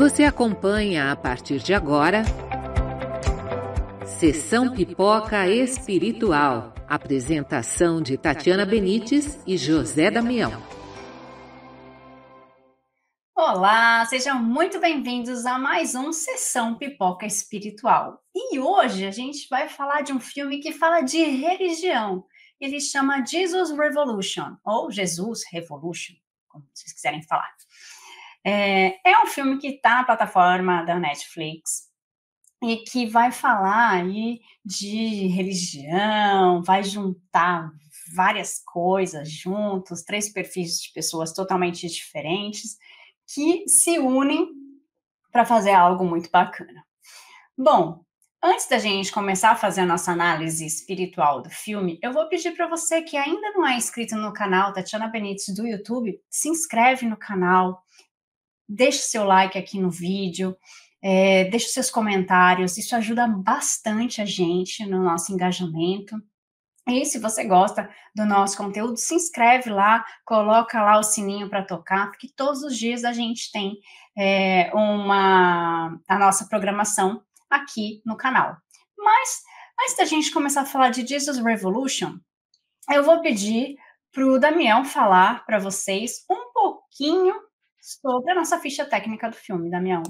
Você acompanha a partir de agora Sessão Pipoca Espiritual. Apresentação de Tatiana Benites e José Damião. Olá, sejam muito bem-vindos a mais um Sessão Pipoca Espiritual. E hoje a gente vai falar de um filme que fala de religião. Ele chama Jesus Revolution, ou Jesus Revolution, como vocês quiserem falar. É um filme que está na plataforma da Netflix e que vai falar aí de religião, vai juntar várias coisas juntos, 3 perfis de pessoas totalmente diferentes que se unem para fazer algo muito bacana. Bom, antes da gente começar a fazer a nossa análise espiritual do filme, eu vou pedir para você que ainda não é inscrito no canal Tatiana Benites do YouTube, se inscreve no canal, deixe seu like aqui no vídeo, deixe seus comentários, isso ajuda bastante a gente no nosso engajamento. E se você gosta do nosso conteúdo, se inscreve lá, coloca lá o sininho para tocar, porque todos os dias a gente tem a nossa programação aqui no canal. Mas, antes da gente começar a falar de Jesus Revolution, eu vou pedir para o Damião falar para vocês um pouquinho sobre a nossa ficha técnica do filme, Damião.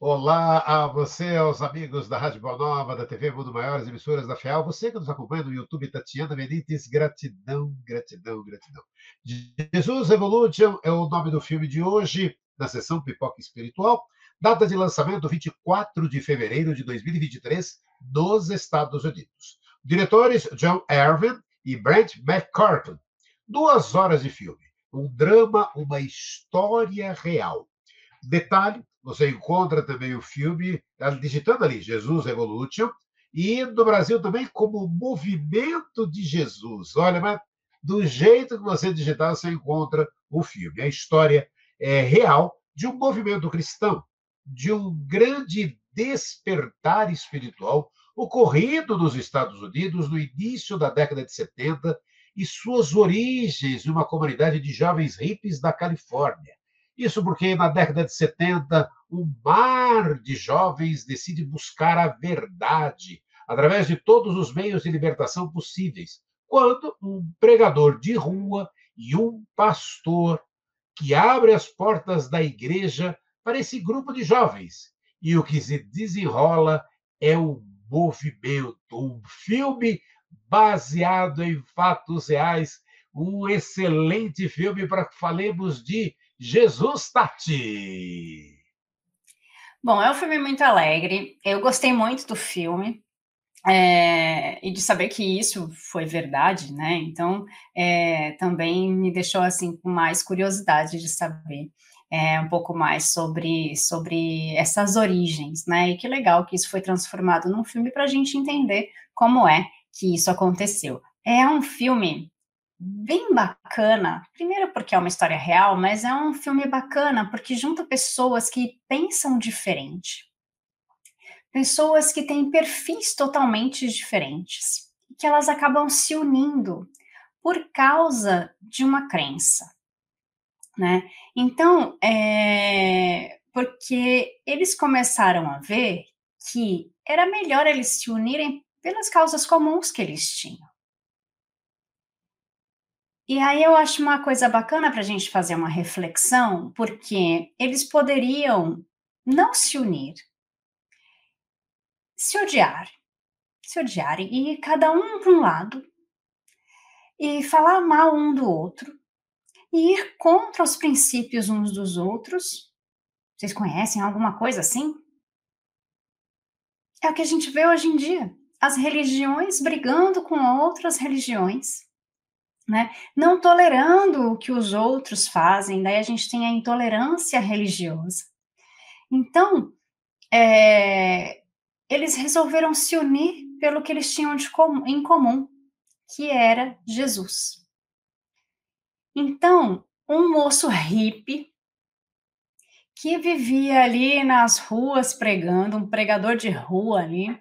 Olá a você, aos amigos da Rádio Boa Nova, da TV Mundo Maiores, emissoras da FEAL, você que nos acompanha no YouTube, Tatiana Benites, gratidão, gratidão, gratidão. Jesus Revolution é o nome do filme de hoje, na sessão Pipoca Espiritual, data de lançamento 24 de fevereiro de 2023, nos Estados Unidos. Diretores John Erwin e Brent McCartan. 2 horas de filme, um drama, uma história real. Detalhe, você encontra também o filme, digitando ali, Jesus Revolution, e no Brasil também como Movimento de Jesus. Olha, mas do jeito que você digitar, você encontra o filme. A história é real de um movimento cristão, de um grande despertar espiritual ocorrido nos Estados Unidos no início da década de 70 e suas origens numa comunidade de jovens hippies da Califórnia. Isso porque na década de 70, um mar de jovens decide buscar a verdade através de todos os meios de libertação possíveis, quando um pregador de rua e um pastor que abre as portas da igreja para esse grupo de jovens. E o que se desenrola é um movimento, um filme baseado em fatos reais, um excelente filme para que falemos de Jesus, Tati. Bom, é um filme muito alegre, eu gostei muito do filme, e de saber que isso foi verdade, né, então também me deixou, assim, com mais curiosidade de saber um pouco mais sobre essas origens, né, e que legal que isso foi transformado num filme para a gente entender como é que isso aconteceu. É um filme bem bacana, primeiro porque é uma história real, mas é um filme bacana porque junta pessoas que pensam diferente, pessoas que têm perfis totalmente diferentes, e que elas acabam se unindo por causa de uma crença, né? Então, porque eles começaram a ver que era melhor eles se unirem pelas causas comuns que eles tinham. E aí eu acho uma coisa bacana para a gente fazer uma reflexão, porque eles poderiam não se unir, se odiar e ir cada um para um lado, e falar mal um do outro, e ir contra os princípios uns dos outros. Vocês conhecem alguma coisa assim? É o que a gente vê hoje em dia, as religiões brigando com outras religiões, né? Não tolerando o que os outros fazem, daí a gente tem a intolerância religiosa. Então, eles resolveram se unir pelo que eles tinham em comum, que era Jesus. Então, um moço hippie, que vivia ali nas ruas pregando, um pregador de rua ali,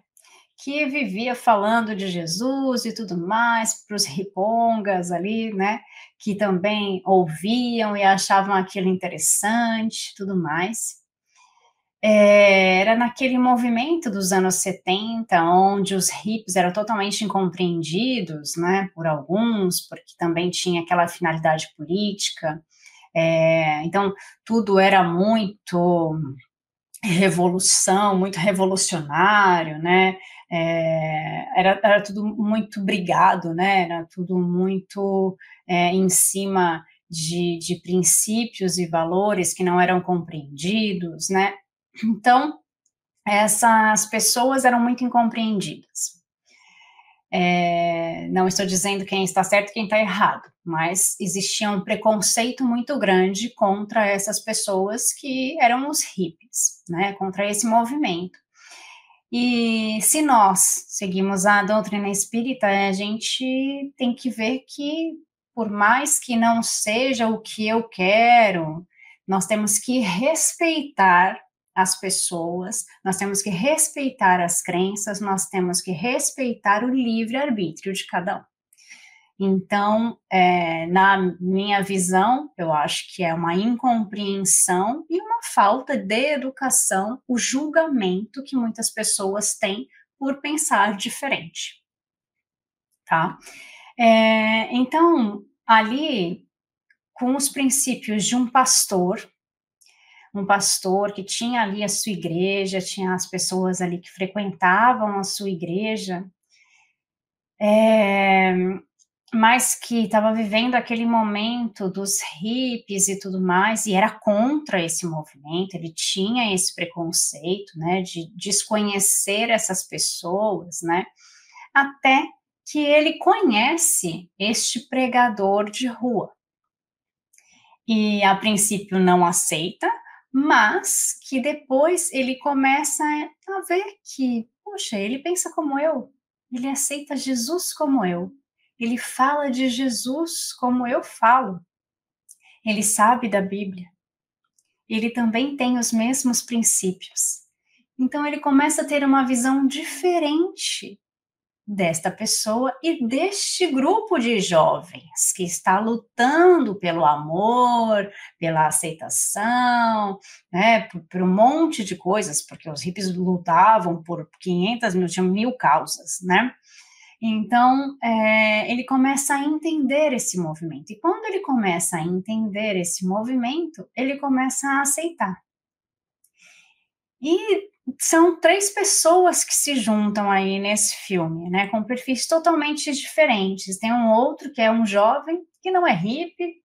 que vivia falando de Jesus e tudo mais para os ripongas ali, né, que também ouviam e achavam aquilo interessante, tudo mais. Era naquele movimento dos anos 70, onde os hippies eram totalmente incompreendidos, né, por alguns, porque também tinha aquela finalidade política. Então, tudo era muito revolução, muito revolucionário, né? Era tudo muito brigado, né? Era tudo muito em cima de princípios e valores que não eram compreendidos, né? Então, essas pessoas eram muito incompreendidas. Não estou dizendo quem está certo e quem está errado, mas existia um preconceito muito grande contra essas pessoas que eram os hippies, né, contra esse movimento. E se nós seguimos a doutrina espírita, a gente tem que ver que, por mais que não seja o que eu quero, nós temos que respeitar as pessoas, nós temos que respeitar as crenças, nós temos que respeitar o livre-arbítrio de cada um. Então, na minha visão, eu acho que é uma incompreensão e uma falta de educação, o julgamento que muitas pessoas têm por pensar diferente, tá? Então, ali, com os princípios de um pastor que tinha ali a sua igreja, tinha as pessoas ali que frequentavam a sua igreja, mas que estava vivendo aquele momento dos hippies e tudo mais, e era contra esse movimento, ele tinha esse preconceito, né, de desconhecer essas pessoas, né, até que ele conhece este pregador de rua. E a princípio não aceita, mas que depois ele começa a ver que, poxa, ele pensa como eu, ele aceita Jesus como eu, ele fala de Jesus como eu falo, ele sabe da Bíblia, ele também tem os mesmos princípios. Então ele começa a ter uma visão diferente desta pessoa e deste grupo de jovens que está lutando pelo amor, pela aceitação, né, por um monte de coisas, porque os hippies lutavam por 500 mil, tinham 1000 causas, né? Então, ele começa a entender esse movimento. E quando ele começa a entender esse movimento, ele começa a aceitar. E são 3 pessoas que se juntam aí nesse filme, né, com perfis totalmente diferentes. Tem um outro que é um jovem, que não é hippie,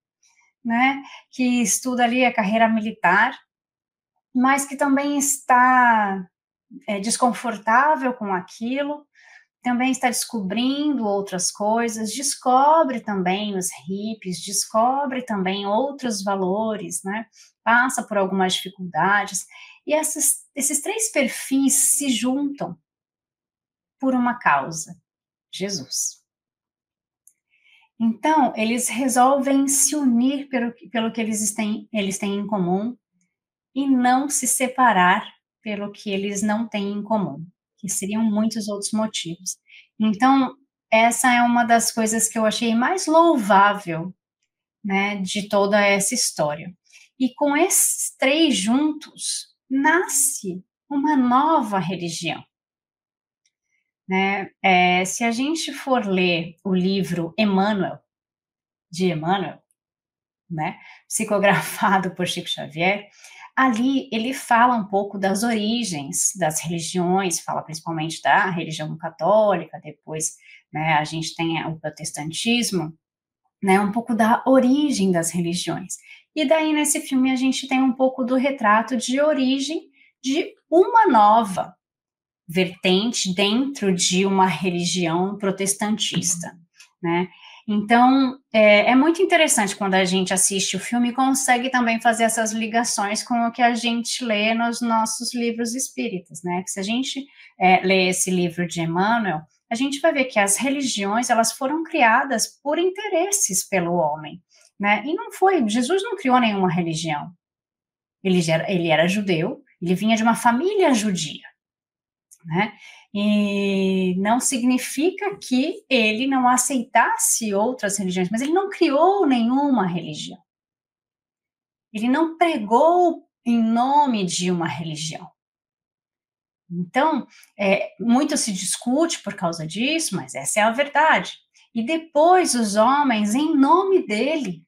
né, que estuda ali a carreira militar, mas que também está desconfortável com aquilo, também está descobrindo outras coisas, descobre também os hippies, descobre também outros valores, né, passa por algumas dificuldades, e esses 3 perfis se juntam por uma causa, Jesus. Então, eles resolvem se unir pelo que eles têm em comum e não se separar pelo que eles não têm em comum, que seriam muitos outros motivos. Então, essa é uma das coisas que eu achei mais louvável, né, de toda essa história. E com esses 3 juntos, nasce uma nova religião, né? Se a gente for ler o livro Emmanuel, de Emmanuel, né, psicografado por Chico Xavier, ali ele fala um pouco das origens das religiões, fala principalmente da religião católica, depois, né, a gente tem o protestantismo, né, um pouco da origem das religiões. E daí, nesse filme, a gente tem um pouco do retrato de origem de uma nova vertente dentro de uma religião protestantista, né? Então, é muito interessante quando a gente assiste o filme e consegue também fazer essas ligações com o que a gente lê nos nossos livros espíritas, né? Que se a gente lê esse livro de Emmanuel, a gente vai ver que as religiões, elas foram criadas por interesses pelo homem, né? E não foi, Jesus não criou nenhuma religião. Ele era judeu, ele vinha de uma família judia, né? E não significa que ele não aceitasse outras religiões, mas ele não criou nenhuma religião. Ele não pregou em nome de uma religião. Então, muito se discute por causa disso, mas essa é a verdade. E depois os homens, em nome dele,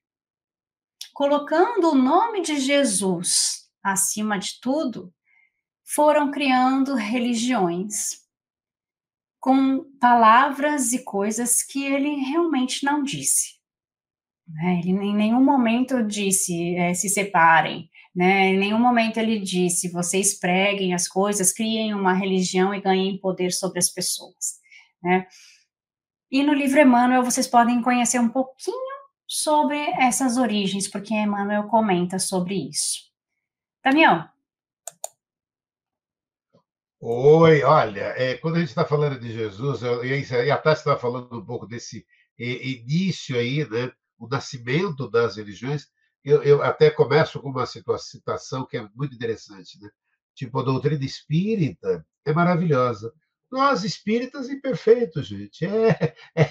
colocando o nome de Jesus acima de tudo, foram criando religiões com palavras e coisas que ele realmente não disse. Né? Ele em nenhum momento disse, se separem, né? Em nenhum momento ele disse, vocês preguem as coisas, criem uma religião e ganhem poder sobre as pessoas. Né? E no livro Emmanuel vocês podem conhecer um pouquinho sobre essas origens, porque Emmanuel comenta sobre isso. Daniel. Oi, olha, quando a gente está falando de Jesus, e a Tati estava falando um pouco desse início aí, né, o nascimento das religiões, eu até começo com uma citação que é muito interessante, né? Tipo, a doutrina espírita é maravilhosa. Nós, espíritas imperfeitos, gente,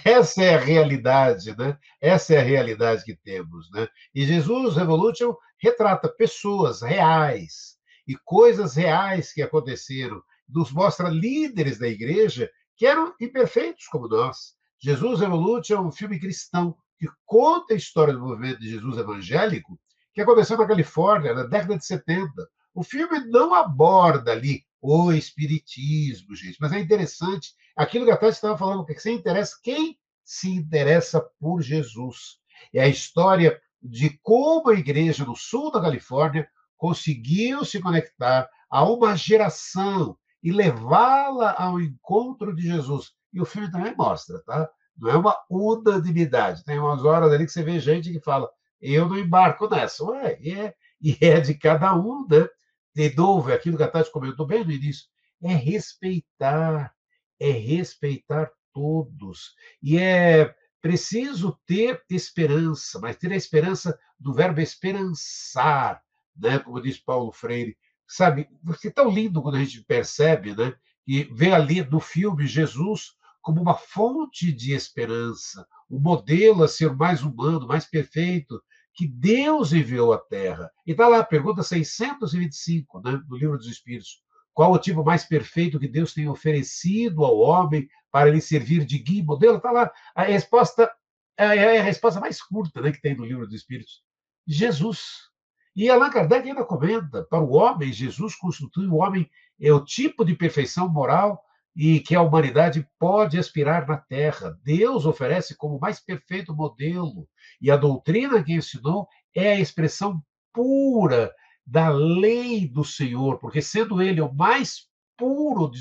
essa é a realidade, né? Essa é a realidade que temos, né? E Jesus Revolution retrata pessoas reais e coisas reais que aconteceram, nos mostra líderes da igreja que eram imperfeitos como nós. Jesus Revolution é um filme cristão que conta a história do movimento de Jesus evangélico que aconteceu na Califórnia na década de 70. O filme não aborda ali o espiritismo, gente, mas é interessante aquilo que a Tati estava falando, que se interessa, quem se interessa por Jesus. É a história de como a igreja no sul da Califórnia conseguiu se conectar a uma geração e levá-la ao encontro de Jesus. E o filme também mostra, tá? Não é uma unanimidade. Tem umas horas ali que você vê gente que fala, eu não embarco nessa. Ué, e é de cada um, né? De novo, é aquilo que a Tati comentou bem no início, é respeitar todos. E é preciso ter esperança, mas ter a esperança do verbo esperançar, né? Como diz Paulo Freire, sabe? Porque é tão lindo quando a gente percebe, né? E vê ali no filme Jesus como uma fonte de esperança, um modelo a ser mais humano, mais perfeito, que Deus enviou à Terra. E está lá a pergunta 625, né, do Livro dos Espíritos. Qual o tipo mais perfeito que Deus tem oferecido ao homem para lhe servir de guia e modelo? Está lá. A resposta é a resposta mais curta, né, que tem no Livro dos Espíritos. Jesus. E Allan Kardec ainda comenta, para o homem, Jesus constitui o homem, é o tipo de perfeição moral e que a humanidade pode aspirar na Terra. Deus oferece como mais perfeito modelo, e a doutrina que ensinou é a expressão pura da lei do Senhor, porque sendo ele o mais puro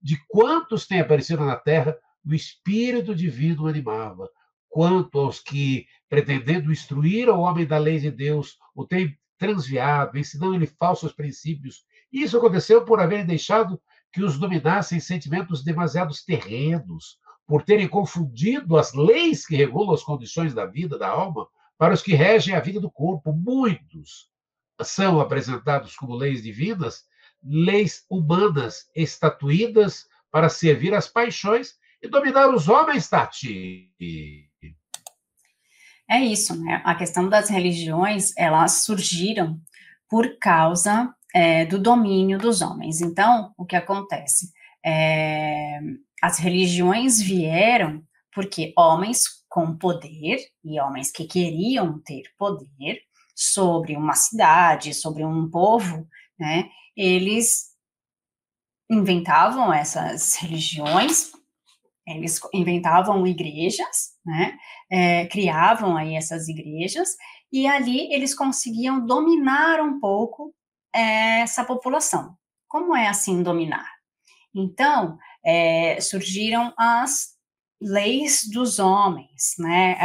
de quantos têm aparecido na Terra, o Espírito Divino animava. Quanto aos que, pretendendo instruir ao homem da lei de Deus, o têm transviado, ensinando-lhe falsos princípios. Isso aconteceu por haverem deixado que os dominassem sentimentos demasiado terrenos, por terem confundido as leis que regulam as condições da vida, da alma, para os que regem a vida do corpo. Muitos são apresentados como leis divinas, leis humanas estatuídas para servir às paixões e dominar os homens, Tati. É isso, né? A questão das religiões, elas surgiram por causa do domínio dos homens. Então, o que acontece? As religiões vieram porque homens com poder e homens que queriam ter poder sobre uma cidade, sobre um povo, né? Eles inventavam essas religiões, eles inventavam igrejas, né? Criavam aí essas igrejas, e ali eles conseguiam dominar um pouco essa população. Como é assim dominar? Então, surgiram as leis dos homens, né?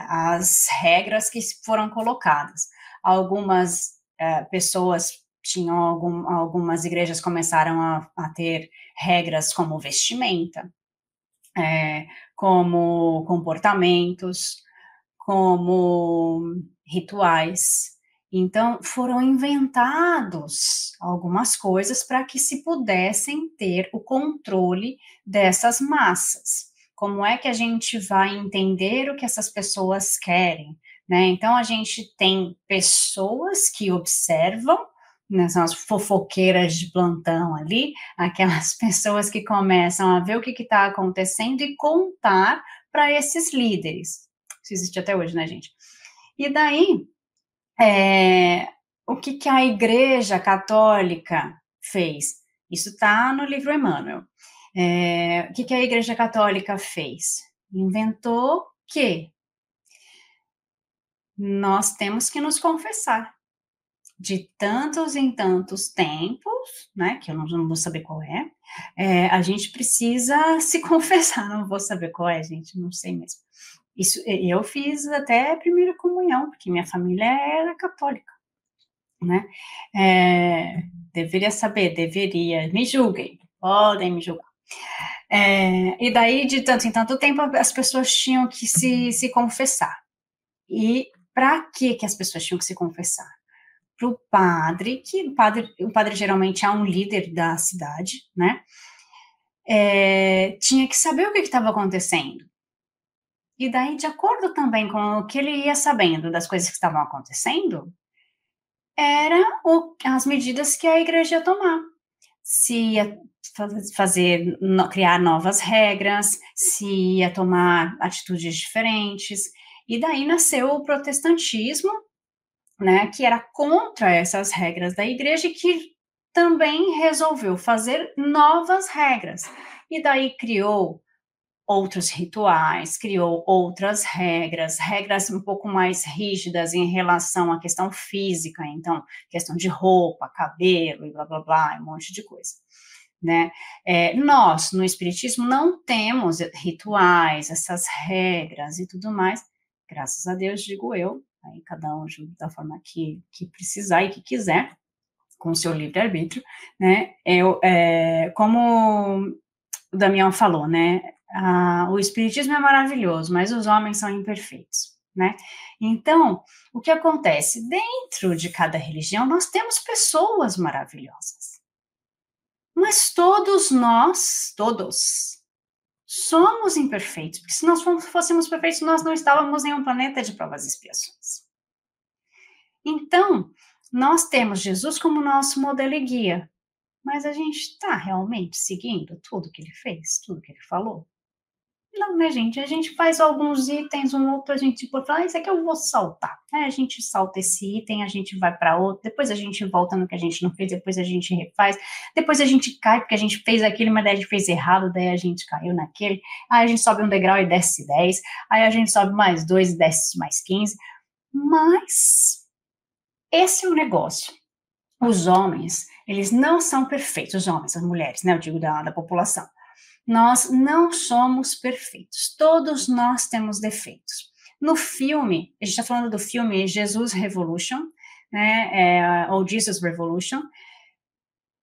As regras que foram colocadas. Algumas pessoas tinham, algumas igrejas começaram a ter regras como vestimenta, como comportamentos, como rituais. Então, foram inventados algumas coisas para que se pudessem ter o controle dessas massas. Como é que a gente vai entender o que essas pessoas querem, né? Então, a gente tem pessoas que observam né, são as fofoqueiras de plantão ali, aquelas pessoas que começam a ver o que está acontecendo e contar para esses líderes. Isso existe até hoje, né, gente? E daí, o que a Igreja Católica fez? Isso está no livro Emmanuel. O que a Igreja Católica fez? Inventou que nós temos que nos confessar. De tantos em tantos tempos, né, que eu não vou saber qual a gente precisa se confessar, não vou saber qual gente, não sei mesmo. Isso, eu fiz até a primeira comunhão, porque minha família era católica, né, deveria saber, me julguem, podem me julgar. E daí, de tanto em tanto tempo, as pessoas tinham que se confessar. E para que as pessoas tinham que se confessar? Para o padre, que o padre geralmente é um líder da cidade, né? Tinha que saber o que estava acontecendo. E daí, de acordo também com o que ele ia sabendo das coisas que estavam acontecendo, eram as medidas que a igreja ia tomar. Se ia criar novas regras, se ia tomar atitudes diferentes. E daí nasceu o protestantismo, né, que era contra essas regras da igreja e que também resolveu fazer novas regras. E daí criou outros rituais, criou outras regras um pouco mais rígidas em relação à questão física, então, questão de roupa, cabelo, e blá, blá, blá, um monte de coisa, né? Nós, no Espiritismo, não temos rituais, essas regras e tudo mais, graças a Deus, digo eu, aí cada um julga da forma que precisar e que quiser, com o seu livre-arbítrio, né? Como o Damião falou, né? O Espiritismo é maravilhoso, mas os homens são imperfeitos, né? Então, o que acontece? Dentro de cada religião, nós temos pessoas maravilhosas. Mas todos nós, somos imperfeitos, porque se nós fôssemos perfeitos, nós não estávamos em um planeta de provas e expiações. Então, nós temos Jesus como nosso modelo e guia, mas a gente está realmente seguindo tudo que ele fez, tudo que ele falou? Não, né, gente? A gente faz alguns itens, um outro, a gente fala, isso aqui eu vou saltar. A gente salta esse item, a gente vai para outro, depois a gente volta no que a gente não fez, depois a gente refaz, depois a gente cai porque a gente fez aquilo, mas daí a gente fez errado, daí a gente caiu naquele, aí a gente sobe um degrau e desce 10, aí a gente sobe mais 2 e desce mais 15, mas esse é o negócio. Os homens, eles não são perfeitos, os homens, as mulheres, né, eu digo da população. Nós não somos perfeitos, todos nós temos defeitos. No filme, a gente está falando do filme Jesus Revolution, né, ou Jesus Revolution.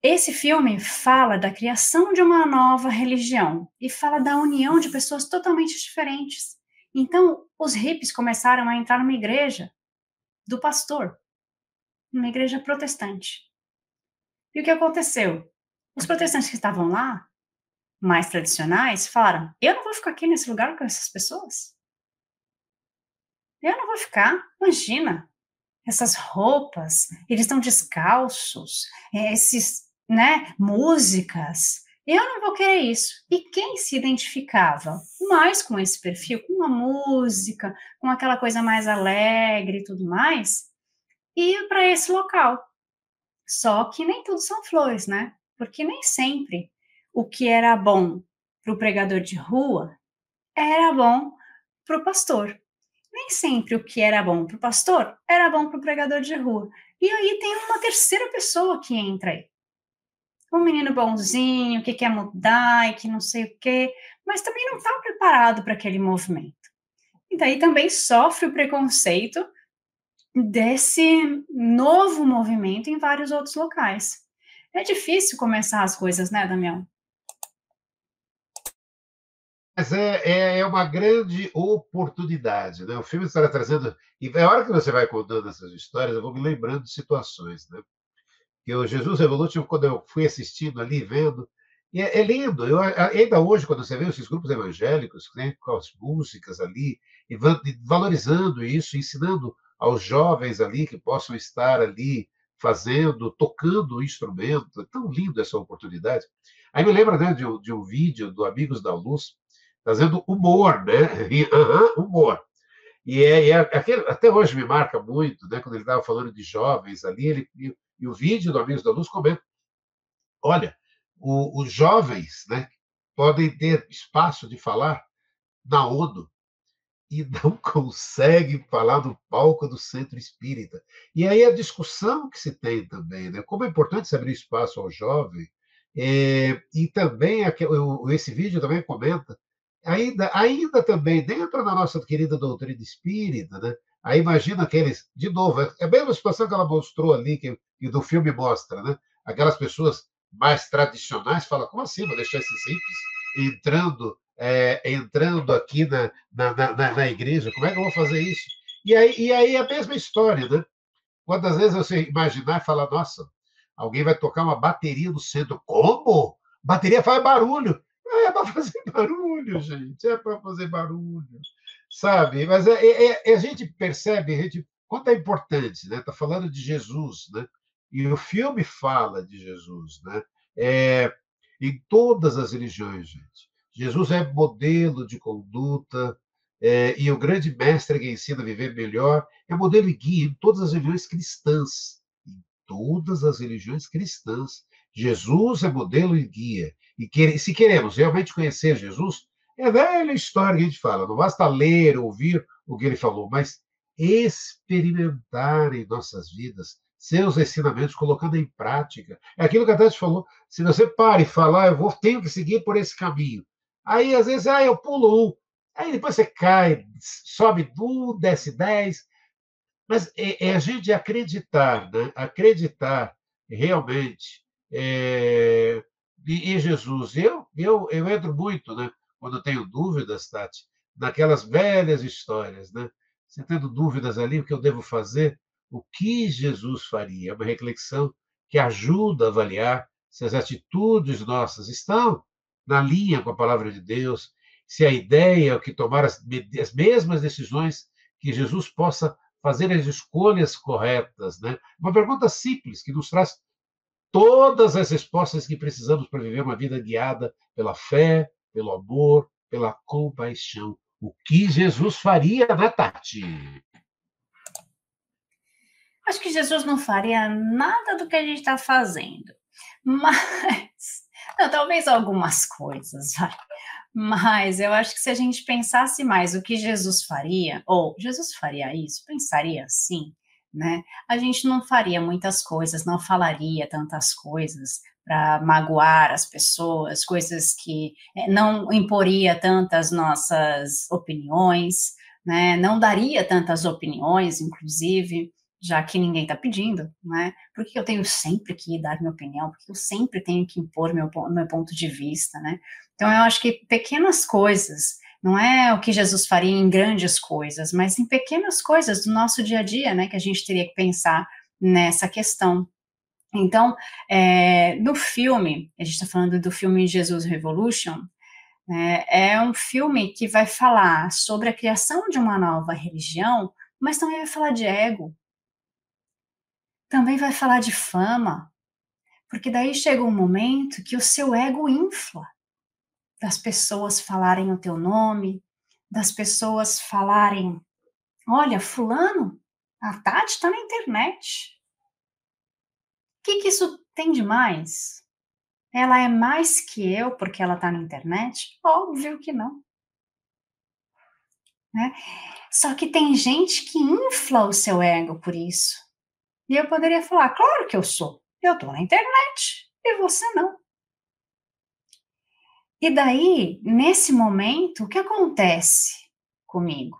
Esse filme fala da criação de uma nova religião e fala da união de pessoas totalmente diferentes. Então, os hippies começaram a entrar numa igreja do pastor, numa igreja protestante. E o que aconteceu? Os protestantes que estavam lá, mais tradicionais, falaram, eu não vou ficar aqui nesse lugar com essas pessoas. Eu não vou ficar, imagina, essas roupas, eles estão descalços, esses, né, músicas, eu não vou querer isso. E quem se identificava mais com esse perfil, com a música, com aquela coisa mais alegre e tudo mais, ia para esse local. Só que nem tudo são flores, né? Porque nem sempre o que era bom para o pregador de rua era bom para o pastor. Nem sempre o que era bom para o pastor era bom para o pregador de rua. E aí tem uma terceira pessoa que entra aí. Um menino bonzinho, que quer mudar e que não sei o quê, mas também não está preparado para aquele movimento. E daí também sofre o preconceito desse novo movimento em vários outros locais. É difícil começar as coisas, né, Damião? Mas é uma grande oportunidade, né? O filme está trazendo... E a hora que você vai contando essas histórias, eu vou me lembrando de situações, né? Que o Jesus Revolution, quando eu fui assistindo ali, vendo, e é lindo. Ainda hoje, quando você vê esses grupos evangélicos, né, com as músicas ali, e valorizando isso, ensinando aos jovens ali que possam estar ali fazendo, tocando o instrumento. É tão lindo essa oportunidade. Aí me lembra, né, de um vídeo do Amigos da Luz, fazendo humor, né? Humor. Até hoje me marca muito, né? Quando ele estava falando de jovens ali, e o vídeo do Amigos da Luz comenta: olha, os jovens, né, podem ter espaço de falar na ONU e não conseguem falar no palco do Centro Espírita. E aí a discussão que se tem também, né? Como é importante se abrir espaço ao jovem. E também esse vídeo também comenta, ainda também dentro da nossa querida doutrina espírita, né? Aí imagina aqueles, de novo, é a mesma situação que ela mostrou ali, que do filme mostra, né? Aquelas pessoas mais tradicionais falam: como assim, vou deixar esses hippies entrando aqui na igreja, como é que eu vou fazer isso? E aí a mesma história, né? Quantas vezes você imaginar e falar: nossa, alguém vai tocar uma bateria no centro. Como? Bateria faz barulho. É para fazer barulho, gente. É para fazer barulho. Sabe? Mas a gente percebe, quanto é importante, né? Está falando de Jesus, né? E o filme fala de Jesus, né? É, em todas as religiões, gente. Jesus é modelo de conduta, e o grande mestre que ensina a viver melhor é modelo e guia em todas as religiões cristãs. Em todas as religiões cristãs. Jesus é modelo e guia. Se queremos realmente conhecer Jesus, é a velha história que a gente fala. Não basta ler, ouvir o que ele falou, mas experimentar em nossas vidas seus ensinamentos, colocando em prática. É aquilo que a Tati falou. Se você para e falar: tenho que seguir por esse caminho. Aí, às vezes, eu pulo um. Aí depois você cai, sobe um, desce 10. Mas é a gente acreditar, né? Acreditar realmente em Jesus. Eu entro muito, né? Quando tenho dúvidas, Tati, naquelas velhas histórias, né? Você tendo dúvidas ali, o que eu devo fazer, o que Jesus faria? É uma reflexão que ajuda a avaliar se as atitudes nossas estão na linha com a palavra de Deus, se a ideia é que tomar as mesmas decisões que Jesus possa fazer as escolhas corretas, né? Uma pergunta simples que nos traz todas as respostas que precisamos para viver uma vida guiada pela fé, pelo amor, pela compaixão. O que Jesus faria, né, Tati? Acho que Jesus não faria nada do que a gente está fazendo, mas não, talvez algumas coisas, vai. Mas eu acho que se a gente pensasse mais o que Jesus faria, ou Jesus faria isso, pensaria assim, né? A gente não faria muitas coisas, não falaria tantas coisas para magoar as pessoas, coisas que não imporia tantas nossas opiniões, né? Não daria tantas opiniões, inclusive, já que ninguém está pedindo, né? Porque eu tenho sempre que dar minha opinião, porque eu sempre tenho que impor meu ponto de vista, né? Então, eu acho que pequenas coisas, não é o que Jesus faria em grandes coisas, mas em pequenas coisas do nosso dia a dia, né, que a gente teria que pensar nessa questão. Então, no filme, a gente está falando do filme Jesus Revolution, é um filme que vai falar sobre a criação de uma nova religião, mas também vai falar de ego, também vai falar de fama, porque daí chega um momento que o seu ego infla, das pessoas falarem o teu nome, das pessoas falarem: olha, fulano, a Tati está na internet. O que isso tem de mais? Ela é mais que eu porque ela está na internet? Óbvio que não. Né? Só que tem gente que infla o seu ego por isso. E eu poderia falar: claro que eu sou. Eu estou na internet e você não. E daí, nesse momento, o que acontece comigo?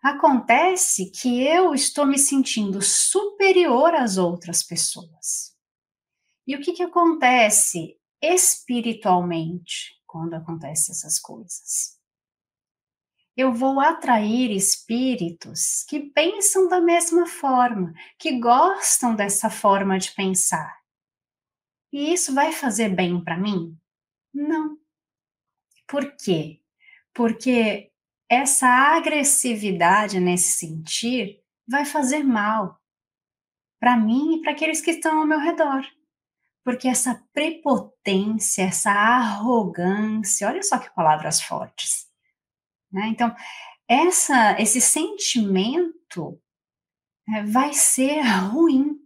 Acontece que eu estou me sentindo superior às outras pessoas. E o que acontece espiritualmente quando acontecem essas coisas? Eu vou atrair espíritos que pensam da mesma forma, que gostam dessa forma de pensar. E isso vai fazer bem para mim? Não. Por quê? Porque essa agressividade nesse sentir vai fazer mal. para mim e para aqueles que estão ao meu redor. Porque essa prepotência, essa arrogância, olha só que palavras fortes, né? Então, esse sentimento vai ser ruim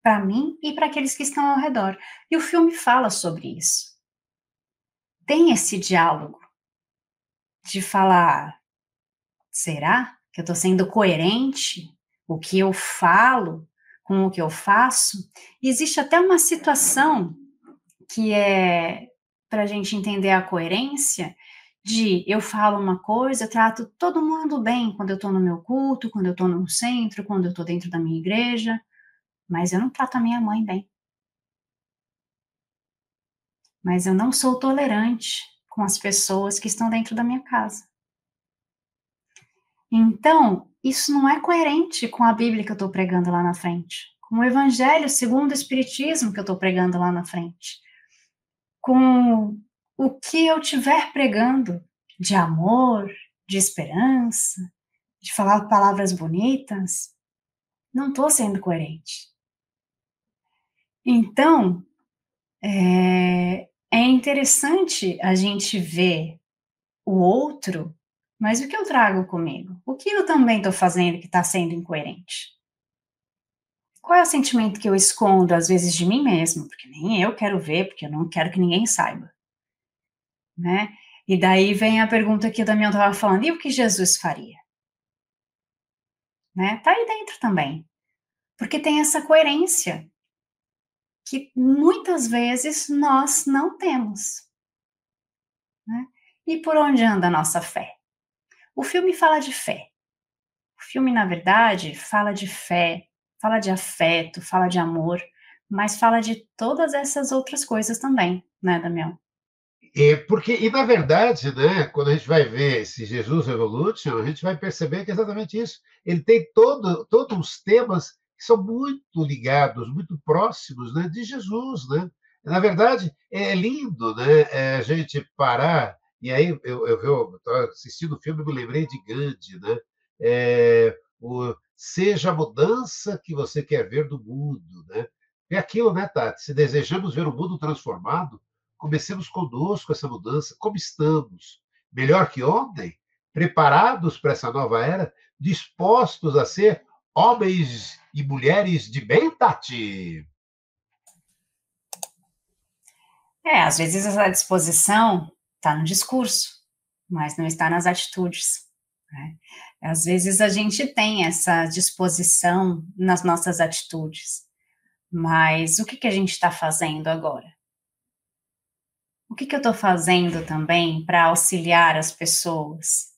para mim e para aqueles que estão ao redor. E o filme fala sobre isso. Tem esse diálogo de falar, será que eu estou sendo coerente? O que eu falo com o que eu faço? E existe até uma situação que é para a gente entender a coerência de eu falo uma coisa, eu trato todo mundo bem quando eu estou no meu culto, quando eu estou no centro, quando eu estou dentro da minha igreja, mas eu não trato a minha mãe bem. Mas eu não sou tolerante com as pessoas que estão dentro da minha casa. Então, isso não é coerente com a Bíblia que eu estou pregando lá na frente, com o Evangelho segundo o Espiritismo que eu estou pregando lá na frente, com o que eu estiver pregando de amor, de esperança, de falar palavras bonitas, não estou sendo coerente. Então, é interessante a gente ver o outro, mas o que eu trago comigo? O que eu também estou fazendo que está sendo incoerente? Qual é o sentimento que eu escondo, às vezes, de mim mesmo? Porque nem eu quero ver, porque eu não quero que ninguém saiba, né? E daí vem a pergunta que o Damião estava falando, e o que Jesus faria? Né? Tá aí dentro também. Porque tem essa coerência que muitas vezes nós não temos. Né? E por onde anda a nossa fé? O filme fala de fé. O filme, na verdade, fala de fé, fala de afeto, fala de amor, mas fala de todas essas outras coisas também, né, Damião? E na verdade, né, quando a gente vai ver esse Jesus Revolution, a gente vai perceber que é exatamente isso. Ele tem todos os temas que são muito ligados, muito próximos, né, de Jesus, né? Na verdade, é lindo, né, a gente parar, e aí eu estava assistindo o filme e me lembrei de Gandhi, né? Seja a mudança que você quer ver do mundo, né? É aquilo, né, Tati? Se desejamos ver o mundo transformado, comecemos conosco essa mudança. Como estamos? Melhor que ontem? Preparados para essa nova era? Dispostos a ser homens e mulheres de bem, Tati? Às vezes essa disposição está no discurso, mas não está nas atitudes. Né? Às vezes a gente tem essa disposição nas nossas atitudes, mas o que a gente está fazendo agora? O que eu estou fazendo também para auxiliar as pessoas?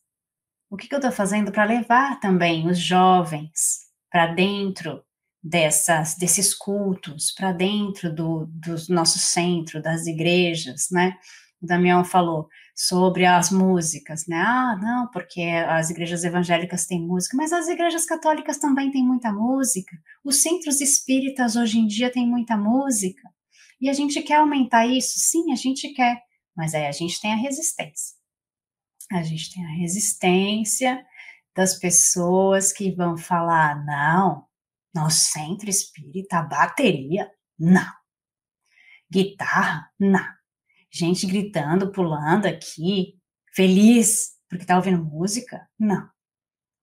O que eu estou fazendo para levar também os jovens para dentro desses cultos, para dentro do nosso centro, das igrejas, né? O Damião falou sobre as músicas, né? Ah, não, porque as igrejas evangélicas têm música, mas as igrejas católicas também têm muita música. Os centros espíritas hoje em dia têm muita música. E a gente quer aumentar isso? Sim, a gente quer, mas aí a gente tem a resistência. A gente tem a resistência das pessoas que vão falar, não, no centro espírita, bateria, não. Guitarra, não. Gente gritando, pulando aqui, feliz porque tá ouvindo música, não,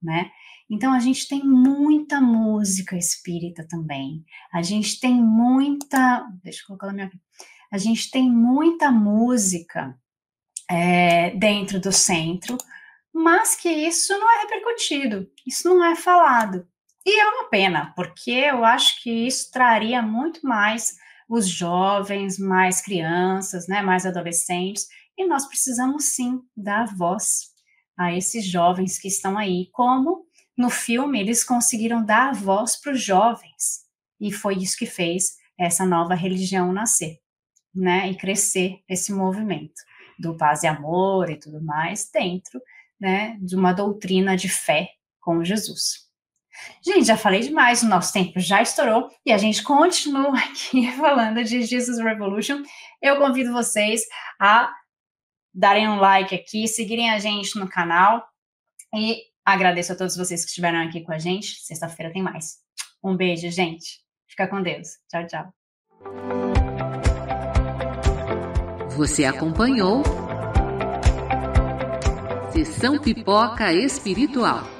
né? Então, a gente tem muita música espírita também. A gente tem muita... Deixa eu colocar na minha... A gente tem muita música dentro do centro, mas que isso não é repercutido, isso não é falado. E é uma pena, porque eu acho que isso traria muito mais os jovens, mais crianças, né, mais adolescentes, e nós precisamos sim dar voz a esses jovens que estão aí, como no filme eles conseguiram dar voz para os jovens, e foi isso que fez essa nova religião nascer, né, e crescer esse movimento do paz e amor e tudo mais, dentro, né, de uma doutrina de fé com Jesus. Gente, já falei demais, o nosso tempo já estourou e a gente continua aqui falando de Jesus Revolution. Eu convido vocês a darem um like aqui, seguirem a gente no canal e agradeço a todos vocês que estiveram aqui com a gente. Sexta-feira tem mais. Um beijo, gente. Fica com Deus. Tchau, tchau. Você acompanhou Sessão Pipoca Espiritual.